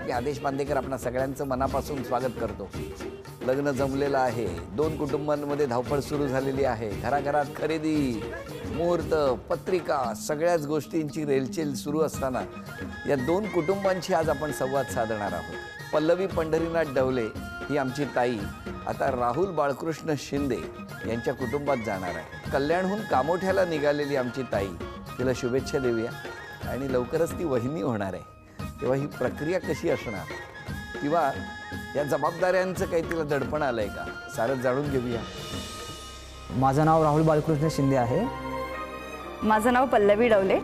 मी आदेश बांदेकर आपणा सगळ्यांचं मनापासून स्वागत करतो। लग्न जमलेलं आहे, दोन कुटुंबांमध्ये धावपळ सुरू झालेली आहे। घराघरात खरेदी, मुहूर्त, पत्रिका, सगळ्याच गोष्टींची रेलचेल सुरू असताना या दोन कुटुंबांची आज आपण संवाद साधणार आहोत। पल्लवी पंढरीनाथ डवले ही आमची ताई आता राहुल बाळकृष्ण शिंदे यांच्या कुटुंबात जाणार आहे। कल्याणहून कामोठ्याला निघालेली आमची ताई, तिला शुभेच्छा देऊया आणि लवकरच ती वहिनी होणार आहे। तेव्हा ही प्रक्रिया कशी असणार किंवा या जबाबदाऱ्यांचं काही तिला दडपण आलंय का, सारं जाणून घेऊया। माझं नाव राहुल बाळकृष्ण शिंदे आहे। माझं नाव पल्लवी डवले।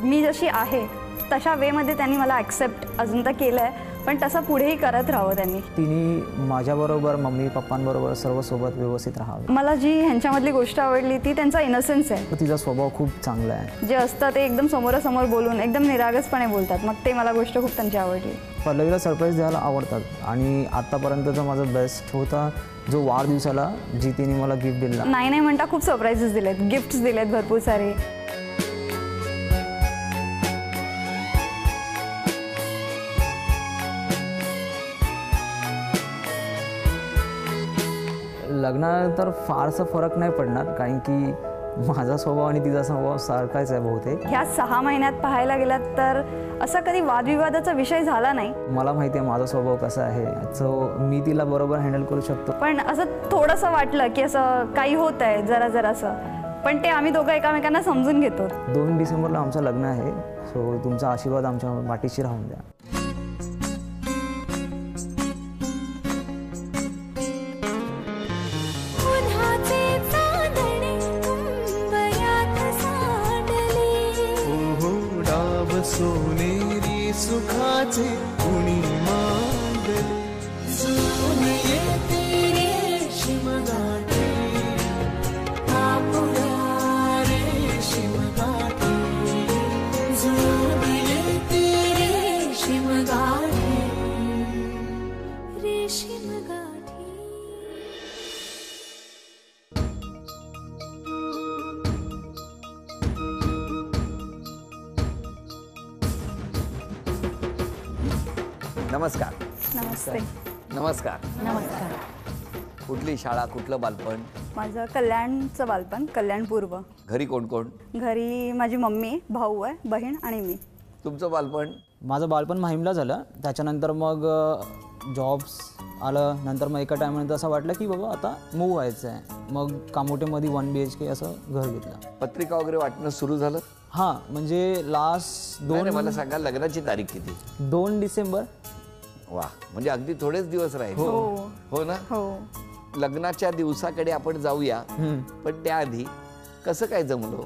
मी जशी आहे तशा वेमध्ये त्यांनी मला ॲक्सेप्ट अजून तर केलं आहे, पण तसं पुढेही करत राहावं त्यांनी। तिने माझ्याबरोबर मम्मी पप्पांबरोबर सर्व सोबत व्यवस्थित राहावं। मला जी ह्यांच्यामधली गोष्ट आवडली ती त्यांचा इनोसेन्स आहे। तिचा स्वभाव खूप चांगला आहे। जे असतं ते एकदम समोरासमोर बोलून एकदम निरागसपणे बोलतात, मग ते मला गोष्ट खूप त्यांची आवडली। पल्लवीला सरप्राईज द्यायला आवडतात आणि आतापर्यंतचा माझा बेस्ट होता जो वाढदिवसाला जी तिने मला गिफ्ट दिला। नाही म्हणता खूप सरप्राइजेस दिलेत, गिफ्ट्स दिलेत भरपूर सारे। लग्नानंतर फारसा फरक नाही पडणार, कारण की माझा स्वभाव आणि तिचा स्वभाव सारखाच आहे बहुतेक। ह्या 6 महिन्यात पाहायला गेलात तर असा कधी वादविवादाचा विषय झाला नाही। मला माहिती आहे माझा स्वभाव कसा आहे, सो मी तिला बरोबर हँडल करू शकतो। पण असं थोडंसं वाटलं की असं काही होत आहे जरा, पण ते आम्ही दोघं एकमेकांना समजून घेतो। 2 डिसेंबरला आमचं लग्न आहे, सो तुमचा आशीर्वाद आमच्या पाठीशी राहून द्या। सोनेरी सुखाचे कुणी मांडले, सोनिये तेरे शिमगाठी, कापुरा रेशीमगाठी, सोनिये तेरे शिमगाठी, रेशीमगाठी। नमस्कार। नमस्ते। नमस्कार। नमस्कार। कुठली शाळा, कुठलं बालपण? माझं कल्याणचं बालपण, कल्याण पूर्व। घरी कोण कोण? घरी माझी मम्मी, भाऊ आहे, बहीण आणि मी। तुमचं बालपण? माझं बालपण माहीमला झालं, त्याच्यानंतर मग जॉब्स आलं। नंतर मग एका टायमानंतर असं वाटलं की बाबा आता मूव व्हायचं आहे, मग कामोठेमध्ये 1 BHK असं घर घेतलं। पत्रिका वगैरे वाटणं सुरू झालं? हां, म्हणजे लास्ट 2 मला सांगा लग्नाची तारीख किती? 2 डिसेंबर। वा, म्हणजे अगदी थोडेच दिवस राहिले। हो ना? हो। लग्नाच्या दिवसाकडे आपण जाऊया, पण त्याआधी कसं काय जमलो?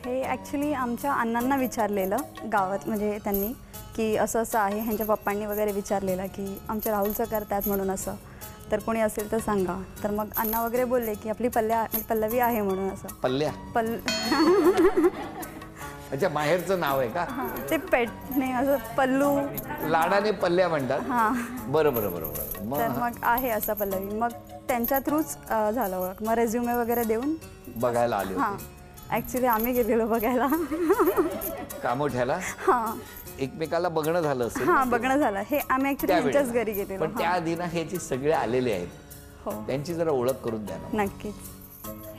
हे ॲक्च्युली आमच्या अण्णांना विचारलेलं गावात, म्हणजे त्यांनी की असं असं आहे, ह्यांच्या पप्पांनी वगैरे विचारलेलं की आमच्या राहुलचं करतात म्हणून, असं तर कोणी असेल तर सांगा। तर मग अण्णा वगैरे बोलले की आपली पल्लवी आहे म्हणून। असं पल्ल्या? अच्छा, माहेरचं नाव आहे का? ते पेटने असं पल्लू, लाडाने पल्ल्या म्हणतात। हां, बरोबर। तर मग आहे असं पल्लवी। मग त्यांच्या थ्रूच झालं ओळख। मग रेझ्युमे वगैरे देऊन बघायला आले हां, होते? ॲक्च्युली आम्ही गेलेलो बघायला कामोठ्याला। हां, एकमेकाला बघणं झालं असेल? हां, बघणं झालं। हे आम्ही ॲक्च्युली त्यांच्याच घरी गेलेलो। पण त्याआधी ना हे जे सगळे आलेले आहेत, हो, त्यांची जरा ओळख करून द्या ना। नक्कीच।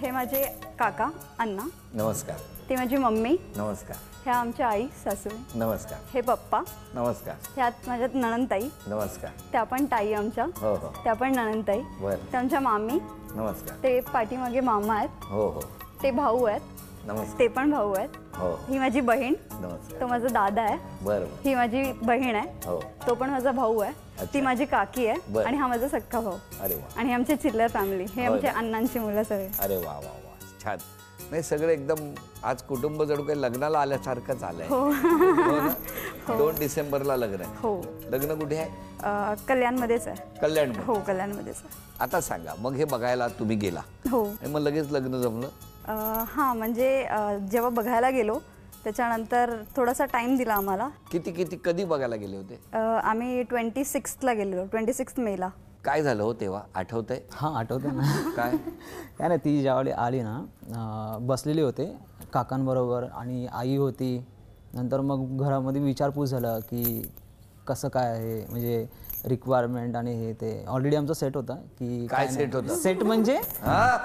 हे माझे काका अण्णा। नमस्कार। ती माझी मम्मी। नमस्कार। ह्या आमच्या आई सासूबाई। नमस्कार। हे पप्पा। नमस्कार। ह्यात माझ्या नणंदताई। नमस्कार। त्या पण ताई आमच्या। हो। त्या पण नणंदताई। त्यांच्या मामी। नमस्कार। ते पाठीमागे मामा आहेत। हो। ते भाऊ आहेत। नमस्कार। ते पण भाऊ आहेत। हो। ही माझी बहीण। नमस्कार। तो माझा दादा आहे। बरोबर। ही माझी बहीण आहे। हो। तो पण माझा भाऊ आहे। ती माझी काकी आहे आणि हा माझा सख्खा भाऊ। अरे वा। आणि आमची चिल्लर फॅमिली, हे आमचे अण्णांची मुलं सगळे। अरे वा, छान। नाही, सगळं एकदम आज कुटुंब जणू काही लग्नाला आल्यासारखंच आलंय। हो ना? 2 डिसेंबरला लग्न आहे। हो। लग्न कुठे आहे? कल्याणमध्येच आहे। कल्याण? हो, कल्याणमध्येच आहे। आता सांगा, मग हे बघायला तुम्ही गेला? हो। मग लगेच लग्न जमलं? हां, म्हणजे जेव्हा बघायला गेलो त्याच्यानंतर थोडासा टाइम दिला आम्हाला। कधी बघायला गेले होते? आम्ही 26ला गेलेलो, 26 मेला। काय झालं हो तेव्हा, आठवतंय? हां, आठवतंय ना। काय नाही, ती ज्यावेळी आली ना, बसलेली होते काकांबरोबर आणि आई होती। नंतर मग घरामध्ये विचारपूस झालं की कसं काय आहे म्हणजे रिक्वायरमेंट आणि हे ते ऑलरेडी आमचा सेट होता की काय सेट होता? सेट म्हणजे हा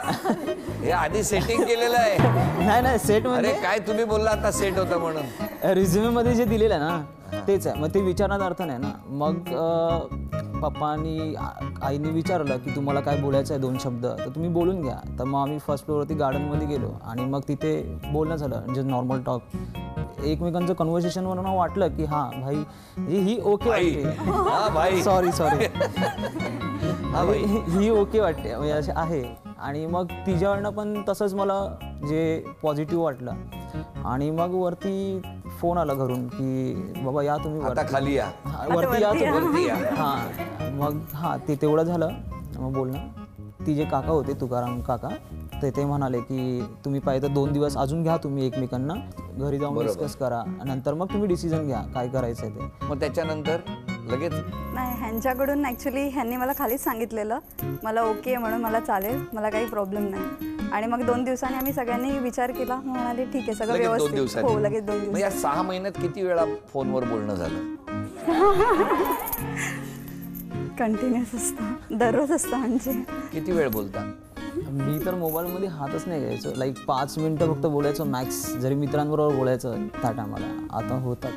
हे आधी सेटिंग केलेलं आहे. नाही सेट म्हणजे अरे काय तुम्ही बोलला आता सेट होता म्हणून. रिझ्युमे मध्ये जे दिलेलं आहे ना तेच आहे. मग ते विचारण्यात अर्थ नाही ना. मग पप्पानी आईने विचारलं की तुम्हाला काय बोलायचं आहे 2 शब्द तर तुम्ही बोलून घ्या. तर मग आम्ही फर्स्ट फ्लोअरवरती गार्डनमध्ये गेलो आणि मग तिथे बोलणं झालं म्हणजे नॉर्मल टॉक एकमेकांचं कन्व्हर्सेशन वरून वाटलं की हां भाई ही ओके वाटते. हा भाई सॉरी हा भाई ही ओके वाटते म्हणजे असे आहे. आणि मग तिच्यावरनं पण तसंच मला जे पॉझिटिव्ह वाटलं आणि मग वरती फोन आला घरून की बाबा या तुम्ही आता खाली या. वरती या तुम्ही. वरती या. हां मग हां ते तेवढं झालं. मग बोलणं ती जे काका होते तुकाराम काका ते म्हणाले की तुम्ही पाहिजे तर 2 दिवस अजून घ्या तुम्ही एकमेकांना घरी जाऊन डिस्कस करा नंतर मग तुम्ही डिसिजन घ्या काय करायचं आहे ते. मग त्याच्यानंतर लगेच नाही ह्यांच्याकडून ॲक्च्युली ह्यांनी मला खालीच सांगितलेलं मला ओके म्हणून मला चालेल मला काही प्रॉब्लेम नाही. आणि मग 2 दिवसांनी आम्ही सगळ्यांनी विचार केला मग म्हणाले ठीक आहे सगळं लगेच 2 व्यवस्थित. दिवसांनी हो लगेच 2 मग दिवस. या 6 महिन्यात किती वेळा फोनवर बोलणं झालं? कंटिन्युअस असतं दररोज असतं म्हणजे. किती वेळ बोलता? मी तर मोबाईलमध्ये हातच नाही घ्यायचो. लाईक 5 मिनिटं फक्त बोलायचो मॅक्स. जरी मित्रांबरोबर बोलायचं त्या टायमाला. आता होतात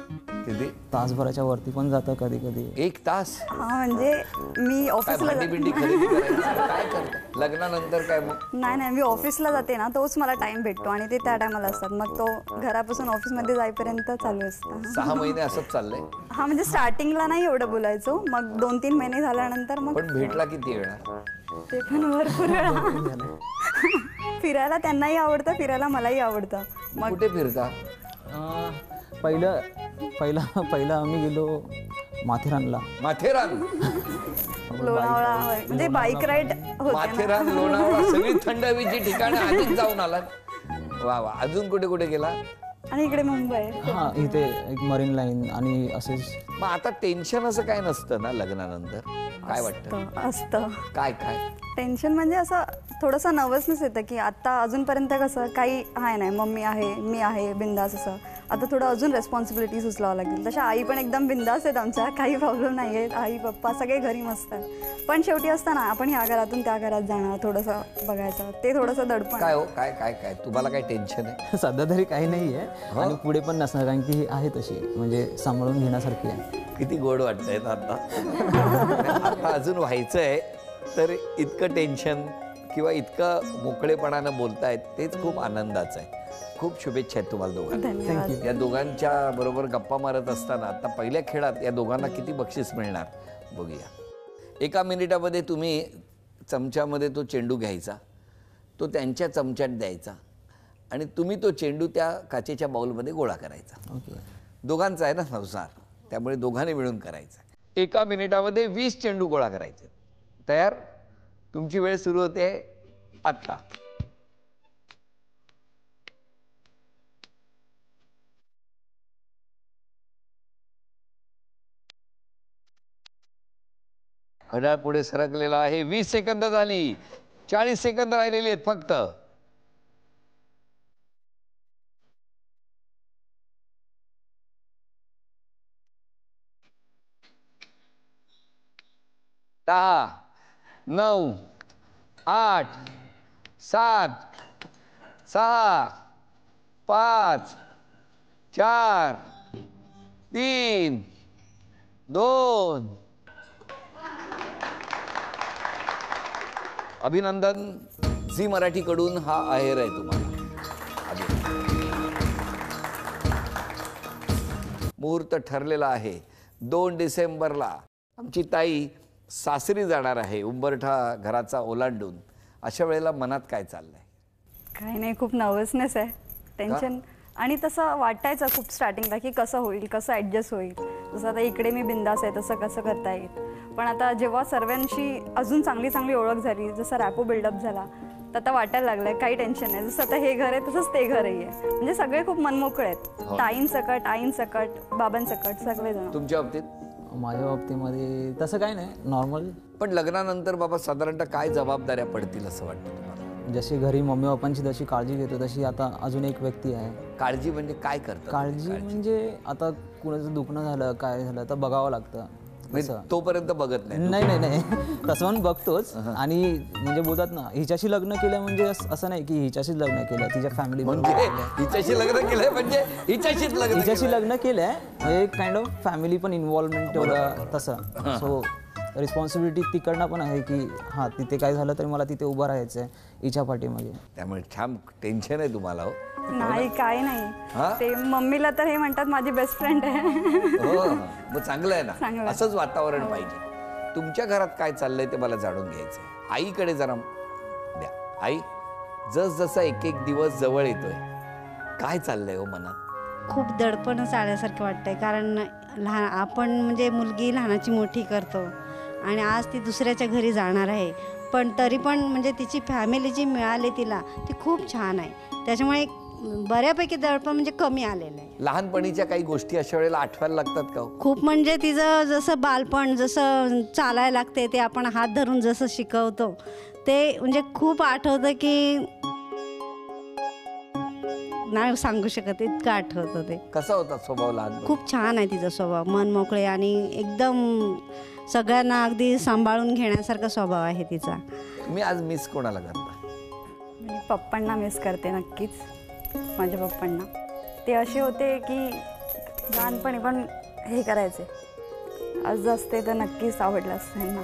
किती? तासभराच्या वरती पण जातं कधी कधी. 1 तास? हा म्हणजे मी काय ऑफिसला भांडी बिंडी खरेदी करायची काय करता लग्नानंतर काय मग? नाही मी ऑफिसला जाते ना तोच मला टाइम भेटतो आणि ते त्या टायमाला असतात. मग तो घरापासून ऑफिसमध्ये जाईपर्यंत चालू असतं. 6 महिने असंच चाललंय. हा म्हणजे स्टार्टिंगला नाही एवढं बोलायचो मग 2-3 महिने झाल्यानंतर मग पण भेटला किती वेळा? ते पण भरपूर वेळा. फिरायला त्यांनाही आवडतं फिरायला मलाही आवडतं. मग कुठे फिरता? पहिलं आम्ही गेलो माथेरानला. माथेरान? लोणावळा म्हणजे बाईक राईड होते माथेरान लोणावळा सगळी थंड हवेची ठिकाणं आधीच जाऊन आलात. वा वा. अजून कुठे कुठे गेला? आणि इकडे मुंबई. हां इथे एक मरीन लाईन आणि असेच. मग आता टेन्शन असं काय नसतं ना लग्नानंतर? काय वाटतं? असतं काय काय टेन्शन म्हणजे असं थोडंसं नर्वसनेस येतं की आता अजूनपर्यंत कसं काही आहे नाही मम्मी आहे मी आहे बिंदास असं. आता थोडं अजून रेस्पॉन्सिबिलिटीज उचलावं लागेल. तशा आई पण एकदम बिंदास आहेत आमच्या काही प्रॉब्लेम नाही आहेत. आई पप्पा सगळे घरी मस्त आहेत. पण शेवटी असतं ना आपण ह्या घरातून त्या घरात जाणार थोडंसं बघायचं ते थोडंसं दडपण. काय हो काय काय काय तुम्हाला काय टेन्शन आहे? सध्या तरी काही नाही आहे आणि पुढे पण नसणार कारण की ही आहे तशी म्हणजे सांभाळून घेण्यासारखी आहे. किती गोड वाटतंय ना आता. आता अजून व्हायचंय तर इतकं टेन्शन किंवा इतकं मोकळेपणानं बोलतायत तेच खूप आनंदाचं आहे. खूप शुभेच्छा आहेत तुम्हाला दोघांना. धन्यवाद. या दोघांच्या बरोबर गप्पा मारत असताना आता पहिल्या खेळात या दोघांना किती बक्षीस मिळणार बघूया. 1 मिनिटामध्ये तुम्ही चमच्यामध्ये तो चेंडू घ्यायचा तो त्यांच्या चमच्यात द्यायचा आणि तुम्ही तो चेंडू त्या काचेच्या बाउलमध्ये गोळा करायचा. ओके दोघांचा आहे ना संसार त्यामुळे दोघांनी मिळून करायचा. 1 मिनिटामध्ये 20 चेंडू गोळा करायचे. तयार? तुमची वेळ सुरू होते आत्ता. घड्याळ पुढे सरकलेला आहे. 20 सेकंद झाली. 40 सेकंद राहिलेली आहेत फक्त. दहा 9 8 7 6 5 4 3 2 अभिनंदन. झी मराठीकडून हा आहेर आहे तुम्हाला. मुहूर्त ठरलेला आहे 2 डिसेंबरला. आमची ताई सासरी जाणार आहे उंबरठा घराचा ओलांडून. अशा वेळेला मनात काय चाललंय? काही नाही खूप नर्वसनेस आहे टेन्शन आणि तसं वाटायचं खूप स्टार्टिंगला की कसं होईल कसं ॲडजस्ट होईल. जसं आता इकडे मी बिंदास आहे तसं कसं करता येईल. पण आता जेव्हा सर्वांशी अजून चांगली ओळख झाली जसा रॅपो बिल्डअप झाला तर आता वाटायला लागलं काही टेन्शन नाही. जसं आता हे घर आहे तसंच ते घरही आहे. म्हणजे सगळे खूप मनमोकळे आहेत. ताईंसकट आईंसकट बाबांसकट सगळेजण. तुमच्या बाबतीत? माझ्या बाबतीमध्ये तसं काही नाही नॉर्मल. पण लग्नानंतर बाबा साधारणतः काय जबाबदाऱ्या पडतील असं वाटतं तुम्हाला? जशी घरी मम्मी पप्पांची जशी काळजी घेतो तशी आता अजून एक व्यक्ती आहे. काळजी म्हणजे काय करतात? काळजी म्हणजे आता कुणाचं दुखणं झालं काय झालं तर बघावं लागतं. म्हणजे तोपर्यंत बघत नाही. नाही नाही नाही तसं पण बघतोच. आणि म्हणजे बोलतात ना हिच्याशी लग्न केलं म्हणजे असं नाही की हिच्याशीच लग्न केलं, तिच्या फॅमिली म्हणजे हिच्याशी लग्न केलंय म्हणजे हिच्याशी लग्न केलंय म्हणजे एक काइंड ऑफ फॅमिली पण इन्व्हॉल्वमेंट तेवढं तसं. सो रिस्पॉन्सिबिलिटी तिकडनं पण आहे की हां तिथे काय झालं तरी मला तिथे उभं राहायचं आहे हिच्या पाठीमागे. त्यामुळे छान टेन्शन आहे तुम्हाला. हो नाही काय हा? नाही, ते मम्मीला तर हे म्हणतात माझी बेस्ट फ्रेंड आहे. हो मग चांगलं आहे चांगलं ना, आहे. असंच वातावरण पाहिजे. तुमच्या घरात काय चाललंय ते मला जाणून घ्यायचंय. आईकडे जरा द्या. आई, जसजसा एक एक दिवस जवळ येतोय काय चाललंय हो मनात? खूप दडपणच आल्यासारखं वाटतंय. कारण लहान आपण म्हणजे मुलगी लहानाची मोठी करतो आणि आज ती दुसऱ्याच्या घरी जाणार आहे, पण तरी पण म्हणजे तिची फॅमिली जी मिळाली तिला ती खूप छान आहे. त्याच्यामुळे बऱ्यापैकी दडपण म्हणजे कमी आलेलं आहे. लहानपणीच्या काही गोष्टी अशा वेळेला आठवायला लागतात का हो? खूप म्हणजे तिचं जसं बालपण जसं चालायला लागते ते आपण हात धरून जसं शिकवतो ते म्हणजे खूप आठवतं की नाही सांगू शकत, इतकं आठवतं ते. कसा होता स्वभाव लहान? खूप छान आहे तिचा स्वभाव, मन मोकळे आणि एकदम सगळ्यांना अगदी सांभाळून घेण्यासारखा स्वभाव आहे तिचा. तुम्ही आज मिस कोणाला करता? मी पप्पांना मिस करते नक्कीच. माझ्या पप्पांना ते असे होते की लहानपणी पण हे करायचे, आज असते तर नक्कीच आवडलं असतं त्यांना.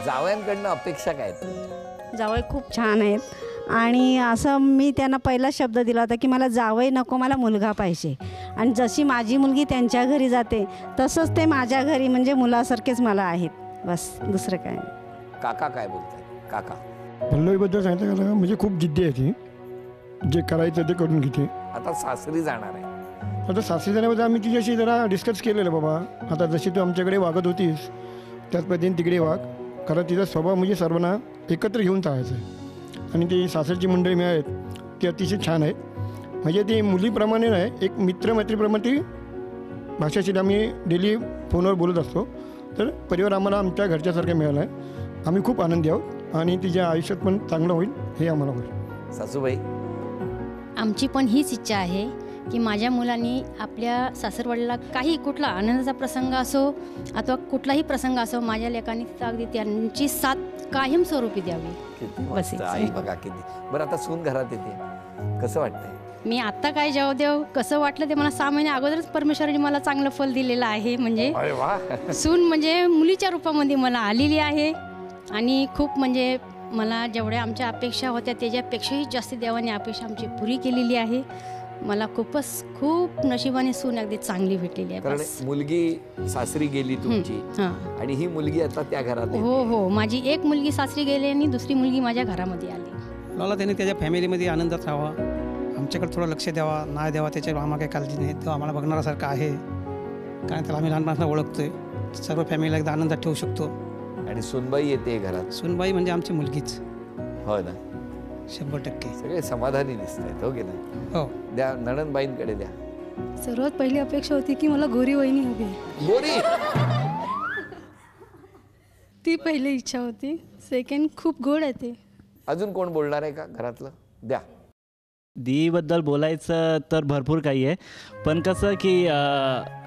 जावयांकडनं अपेक्षा काय आहेत? जावई खूप छान आहेत आणि असं मी त्यांना पहिला शब्द दिला होता की मला जावई नको, मला मुलगा पाहिजे. आणि जशी माझी मुलगी त्यांच्या घरी जाते तसंच ते माझ्या घरी म्हणजे मुलासारखेच मला आहेत, बस दुसरं काय नाही. काका काय बोलतात? काका पल्लवीबद्दल सांगितलं का, म्हणजे खूप जिद्दी आहे ती, जे करायचं ते करून घेते. आता सासरी जाणार आहे. आता सासरी जाण्याबद्दल आम्ही तिच्याशी जरा डिस्कस केलेलं, बाबा आता जशी तू आमच्याकडे वागत होतीस त्याच पद्धतीने तिकडे वाग, कारण तिचा स्वभाव म्हणजे सर्वांना एकत्र घेऊन चालायचं आहे. आणि ती सासरची मंडळी आहेत ती अतिशय छान आहेत. म्हणजे ती मुलीप्रमाणे नाही, एक मित्रमैत्रीप्रमाणे ती भाषाशी आम्ही डेली फोनवर बोलत असतो. तर परिवार आम्हाला आमच्या घरच्यासारखं मिळाला आहे. आम्ही खूप आनंदी आहोत आणि तिच्या आयुष्यात पण चांगलं होईल हे आम्हाला होईल. सासूबाई, आमची पण हीच इच्छा आहे की माझ्या मुलांनी आपल्या सासरवाडीला काही कुठला आनंदाचा प्रसंग असो अथवा कुठलाही प्रसंग असो, माझ्या लेकांनी तिथं अगदी त्यांची साथ कायमस्वरूपी द्यावी. किती बस मस्त. आई बघा किती बरं. आता सून घरात येते, कसं वाटतंय? मी आत्ता काय जाऊ देव कसं वाटलं ते मला 6 महिने अगोदरच परमेश्वराने मला चांगलं फल दिलेलं आहे. म्हणजे अरे वा. सून म्हणजे मुलीच्या रूपामध्ये मला आलेली आहे आणि खूप म्हणजे मला जेवढ्या आमच्या अपेक्षा होत्या त्याच्यापेक्षाही जास्त देवाने अपेक्षा आमची पुरी केलेली आहे. मला खूप नशिबाने सून अगदी चांगली भेटलेली आहे. कारण बस. मुलगी सासरी गेली तुमची हां. आणि ही मुलगी आता त्या घरात येते. हो, माझी एक मुलगी सासरी गेली आणि दुसरी मुलगी माझ्या घरामध्ये आली. मला त्याने त्याच्या फॅमिलीमध्ये आनंदात राहावा, आमच्याकडे थोडं लक्ष द्यावा, नाही द्यावा त्याच्यावर आम्हाला काही काळजी नाही. तो आम्हाला बघणारासारखा आहे, कारण त्याला आम्ही लहानपणापासून ओळखतोय. सर्व फॅमिलीला एकदा आनंदात ठेवू शकतो. आणि सुनबाई येते घरात. सुनबाई म्हणजे आमची मुलगीच. हो ना, 100%. सगळे समाधानी दिसत आहेत. हो की नाही? हो. द्या नणंदबाईंकडे द्या. सर्वात पहिली अपेक्षा होती की मला गोरी वहिनी हवी. गोरी ती पहिली इच्छा होती. सेकंड खूप गोड आहे ते. अजून कोण बोलणार आहे का घरातलं? द्या. दीबद्दल बोलायचं तर भरपूर काही आहे, पण कसं की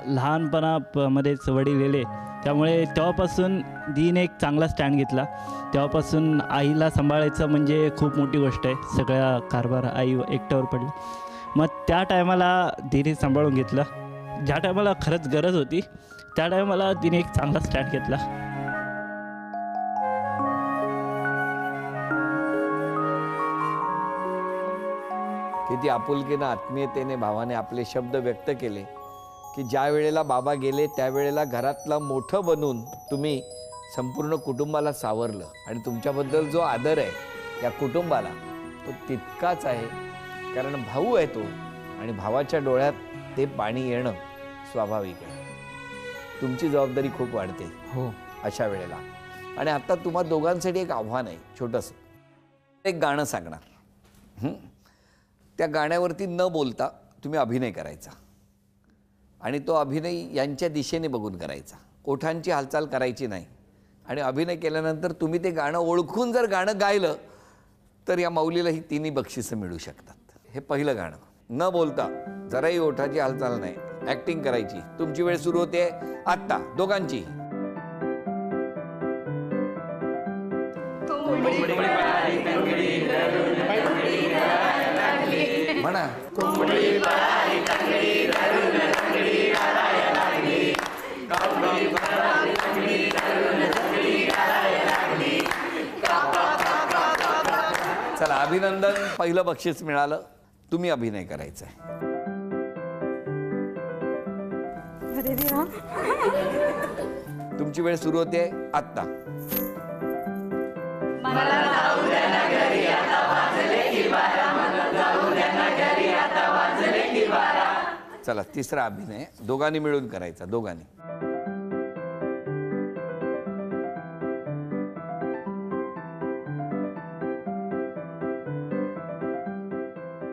लहानपणामध्येच वडील गेले त्यामुळे तेव्हापासून दीने एक चांगला स्टँड घेतला. तेव्हापासून आईला सांभाळायचं म्हणजे खूप मोठी गोष्ट आहे. सगळ्या कारभार आई एकट्यावर पडला. मग त्या टायमाला दीने सांभाळून घेतलं. ज्या टायमाला खरंच गरज होती त्या टायमाला तिने एक चांगला स्टँड घेतला. किती आपुलकीनं आत्मीयतेने भावाने आपले शब्द व्यक्त केले की ज्या वेळेला बाबा गेले त्यावेळेला घरातला मोठं बनून तुम्ही संपूर्ण कुटुंबाला सावरलं. आणि तुमच्याबद्दल जो आदर आहे या कुटुंबाला तो तितकाच आहे, कारण भाऊ आहे तो आणि भावाच्या डोळ्यात ते पाणी येणं स्वाभाविक आहे. तुमची जबाबदारी खूप वाढते हो अशा वेळेला. आणि आता तुम्हा दोघांसाठी एक आव्हान आहे छोटंसं. एक गाणं सांगणार. त्या गाण्यावरती न बोलता तुम्ही अभिनय करायचा. आणि तो अभिनय यांच्या दिशेने बघून करायचा, ओठांची हालचाल करायची नाही. आणि अभिनय केल्यानंतर तुम्ही ते गाणं ओळखून जर गाणं गायलं तर या माऊलीला ही तिन्ही बक्षिसं मिळू शकतात. हे पहिलं गाणं न बोलता, जराही ओठाची हालचाल नाही, ॲक्टिंग करायची. तुमची वेळ सुरू होते आत्ता, दोघांची. म्हणा. चला, अभिनंदन, पहिलं बक्षीस मिळालं. तुम्ही अभिनय करायचा आहे. तुमची वेळ सुरू होते आत्ता. चला, तिसरा अभिनय दोघांनी मिळून करायचा, दोघांनी.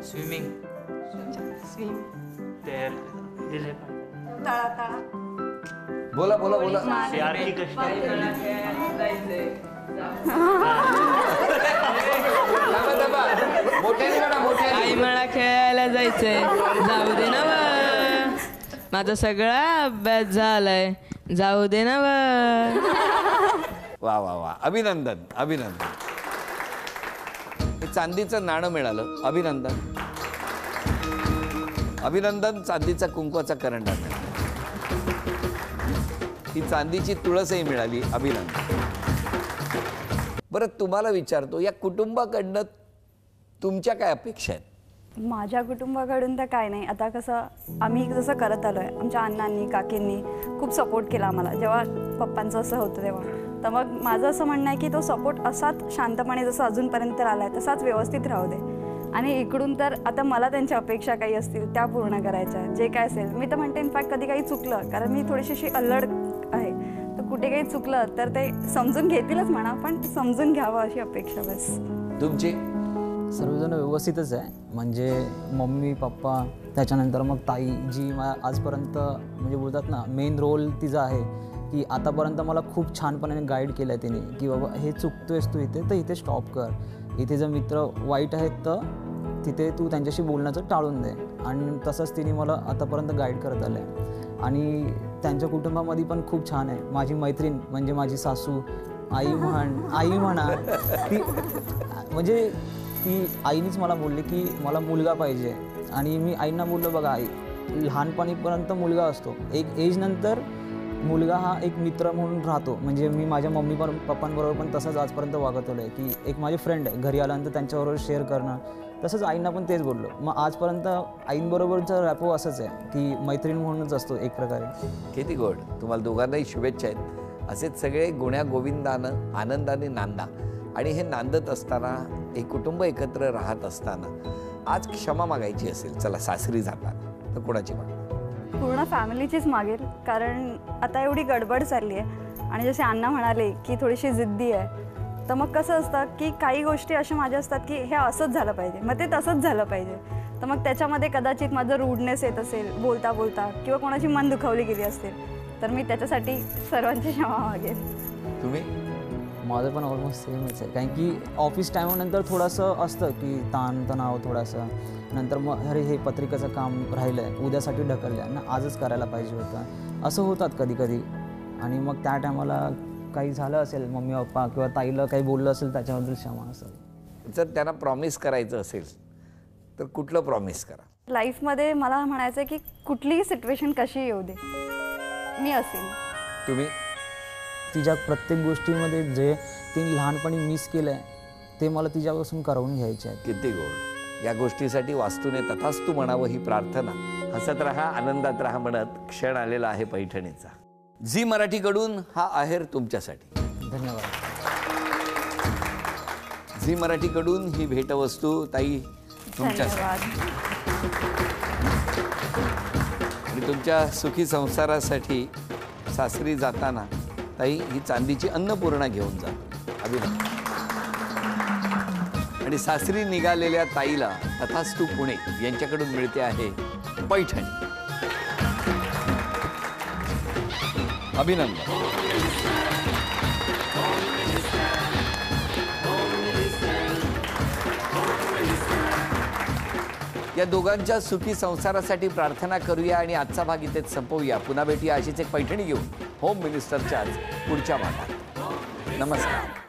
स्विमिंग. बोला बोला बोला. आई मला खेळायला जायचंय, जाऊ दे ना व. माझा सगळा अभ्यास झालाय, जाऊ दे ना व. वा वा वा, अभिनंदन अभिनंदन. हे चांदीचं नाणं मिळालं, अभिनंदन अभिनंदन. चांदीचा कुंकवाचा करंडा मिळाला. ही चांदीची तुळसही मिळाली, अभिनंदन. बरं, तुम्हाला विचारतो, या कुटुंबाकडनं तुमच्या काय अपेक्षा आहेत? माझ्या कुटुंबाकडून तर काय नाही. आता कसं आम्ही जसं करत आलो आहे, आमच्या अण्णांनी काकींनी खूप सपोर्ट केला आम्हाला जेव्हा पप्पांचं असं होतं तेव्हा. तर मग माझं असं म्हणणं आहे की तो सपोर्ट असाच शांतपणे जसं अजूनपर्यंत आला आहे तसाच व्यवस्थित राहू दे. आणि इकडून तर आता मला त्यांच्या अपेक्षा काही असतील त्या पूर्ण करायच्या, जे काय असेल. मी तर म्हणते इनफॅक्ट कधी काही चुकलं, कारण मी थोडीशी अशी अल्लड आहे, तर कुठे काही चुकलं तर ते समजून घेतीलच म्हणा, पण समजून घ्यावं अशी अपेक्षा बस. तुमची? सर्वजण व्यवस्थितच आहे. म्हणजे मम्मी पप्पा, त्याच्यानंतर मग ताई, जी आजपर्यंत म्हणजे बोलतात ना मेन रोल तिचा आहे, की आतापर्यंत मला खूप छानपणे गाईड केलं आहे तिने, की बाबा हे चुकतोयस तू इथे, तर इथे स्टॉप कर. इथे जर मित्र वाईट आहेत तर तिथे तू त्यांच्याशी बोलण्याचं टाळून दे. आणि तसंच तिने मला आतापर्यंत गाईड करत आलं आहे. आणि त्यांच्या कुटुंबामध्ये पण खूप छान आहे. माझी मैत्रीण म्हणजे माझी सासू, आई म्हणा ती, म्हणजे ती आईनीच मला बोलली की मला मुलगा पाहिजे. आणि मी आईंना बोललो, बघा आई, लहानपणीपर्यंत मुलगा असतो, एक एज नंतर मुलगा हा एक मित्र म्हणून राहतो. म्हणजे मी माझ्या मम्मी पप्पांबरोबर पण तसंच आजपर्यंत वागत आलो आहे, की एक माझे फ्रेंड आहे, घरी आल्यानंतर त्यांच्याबरोबर शेअर करणं. तसंच आईंना पण तेच बोललो. मग आजपर्यंत आईंबरोबरचं रॅपो असंच आहे की मैत्रीण म्हणूनच असतो एक प्रकारे. किती गोड. तुम्हाला दोघांनाही शुभेच्छा आहेत. असेच सगळे गुण्या गोविंदानं आनंदाने नांदा. आणि हे नांदत असताना, एक कुटुंब एकत्र राहत असताना आज क्षमा मागायची असेल, चला सासरी जाताना, तर कोणाची माग? पूर्ण फॅमिलीचीच मागेल. कारण आता एवढी गडबड चालली आहे आणि जसे अण्णा म्हणाले की थोडीशी जिद्दी आहे, तर मग कसं असतं की काही गोष्टी अशा माझ्या असतात की हे असंच झालं पाहिजे, मग ते तसंच झालं पाहिजे. तर मग त्याच्यामध्ये कदाचित माझं रूडनेस येत असेल बोलता बोलता, किंवा कोणाची मन दुखावली गेली असेल, तर मी त्याच्यासाठी सर्वांची क्षमा मागेल. तुम्ही? माझं पण ऑलमोस्ट सेमच आहे. कारण की ऑफिस टाईमनंतर थोडंसं असतं की ताणतणाव थोडासा, नंतर मग अरे हे पत्रिकेचं काम राहिलं आहे, उद्यासाठी ढकललं आहे ना, आजच करायला पाहिजे होतं, असं होतात कधी कधी. आणि मग त्या टायमाला काही झालं असेल, मम्मी पप्पा किंवा ताईला काही बोललं असेल, त्याच्याबद्दल क्षमा असेल. जर त्यांना प्रॉमिस करायचं असेल तर कुठलं प्रॉमिस करा? लाईफमध्ये मला म्हणायचं आहे की कुठलीही सिच्युएशन कशी येऊ दे, मी असेल. तुम्ही? तिच्या प्रत्येक गोष्टीमध्ये जे तिने लहानपणी मिस केलं आहे ते मला तिच्यापासून करवून घ्यायचे आहे. किती गोड. या गोष्टीसाठी वास्तूने तथास्तू म्हणावं ही प्रार्थना. हसत राहा, आनंदात राहा म्हणत क्षण आलेला आहे पैठणीचा. झी मराठीकडून हा आहेर तुमच्यासाठी. धन्यवाद. झी मराठीकडून ही भेटवस्तू ताई तुमच्यासाठी. आणि तुमच्या सुखी संसारासाठी सासरी जाताना ताई ही चांदीची अन्नपूर्णा घेऊन जा. अभिनंदन. आणि सासरी निघालेल्या ताईला तथास्तू पुणे यांच्याकडून मिळते आहे पैठणी. अभिनंदन. या दोघांच्या सुखी संसारासाठी प्रार्थना करूया आणि आजचा भाग इथेच संपवूया. पुन्हा भेटूया अशीच एक पैठणी घेऊन होम मिनिस्टरच्या पुढच्या भागात. नमस्कार.